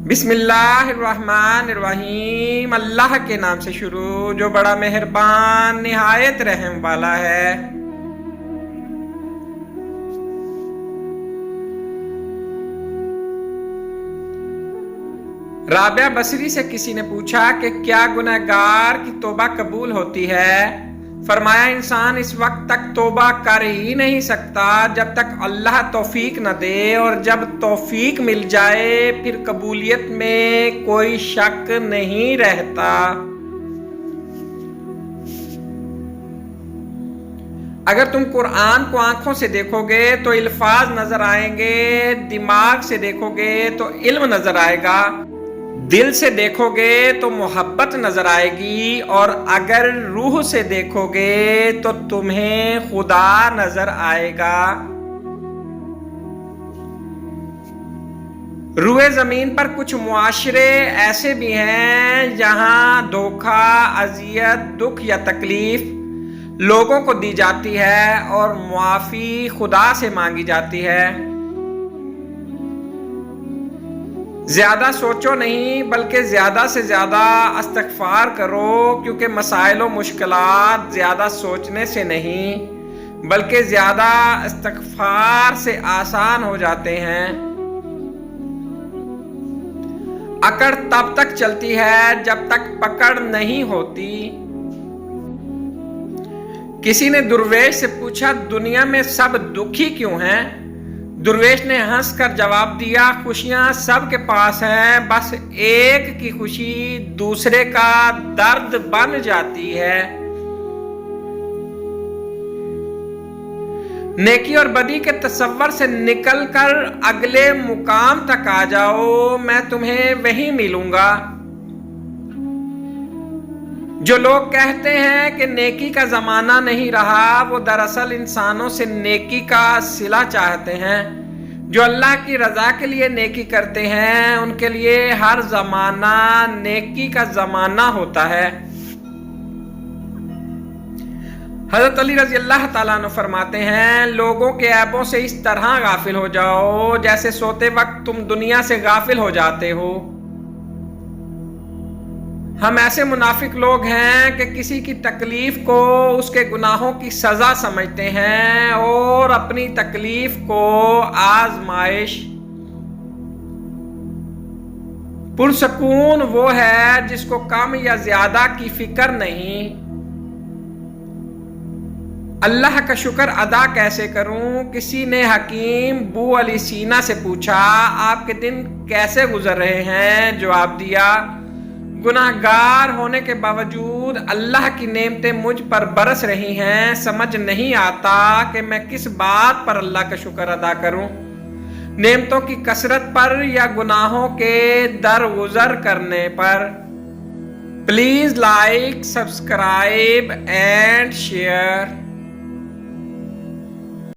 बिस्मिल्लाहिर्रहमानिर्रहीम। अल्लाह के नाम से शुरू जो बड़ा मेहरबान निहायत रहम वाला है। राबिया बसरी से किसी ने पूछा कि क्या गुनहगार की तौबा कबूल होती है? फरमाया, इंसान इस वक्त तक तौबा कर ही नहीं सकता जब तक अल्लाह तौफीक न दे, और जब तौफीक मिल जाए फिर कबूलियत में कोई शक नहीं रहता। अगर तुम कुरान को आंखों से देखोगे तो अल्फाज नजर आएंगे, दिमाग से देखोगे तो इल्म नजर आएगा, दिल से देखोगे तो मोहब्बत नजर आएगी, और अगर रूह से देखोगे तो तुम्हें खुदा नजर आएगा। रूए जमीन पर कुछ मुआशरे ऐसे भी हैं जहां धोखा, अजियत, दुख या तकलीफ लोगों को दी जाती है और मुआफी खुदा से मांगी जाती है। ज्यादा सोचो नहीं बल्कि ज्यादा से ज्यादा इस्तिग़फ़ार करो, क्योंकि मसाइल और मुश्किलात ज्यादा सोचने से नहीं बल्कि ज्यादा इस्तिग़फ़ार से आसान हो जाते हैं। अकड़ तब तक चलती है जब तक पकड़ नहीं होती। किसी ने दुर्वेश से पूछा, दुनिया में सब दुखी क्यों हैं? दुर्वेश ने हंसकर जवाब दिया, खुशियां सबके पास हैं, बस एक की खुशी दूसरे का दर्द बन जाती है। नेकी और बदी के तसव्वुर से निकलकर अगले मुकाम तक आ जाओ, मैं तुम्हें वहीं मिलूंगा। जो लोग कहते हैं कि नेकी का जमाना नहीं रहा, वो दरअसल इंसानों से नेकी का सिला चाहते हैं। जो अल्लाह की रजा के लिए नेकी करते हैं उनके लिए हर जमाना नेकी का जमाना होता है। हजरत अली रजी अल्लाह ताला अन्हु फरमाते हैं, लोगों के ऐबों से इस तरह गाफिल हो जाओ जैसे सोते वक्त तुम दुनिया से गाफिल हो जाते हो। हम ऐसे मुनाफिक लोग हैं कि किसी की तकलीफ को उसके गुनाहों की सजा समझते हैं और अपनी तकलीफ को आजमाइश। पुरसकून वो है जिसको कम या ज्यादा की फिक्र नहीं। अल्लाह का शुक्र अदा कैसे करूं? किसी ने हकीम बू अली सीना से पूछा, आपके दिन कैसे गुजर रहे हैं? जवाब दिया, गुनाहगार होने के बावजूद अल्लाह की नेमतें मुझ पर बरस रही हैं, समझ नहीं आता कि मैं किस बात पर अल्लाह का शुक्र अदा करूं, नेमतों की कसरत पर या गुनाहों के दरगुजर करने पर। Please like, subscribe and share.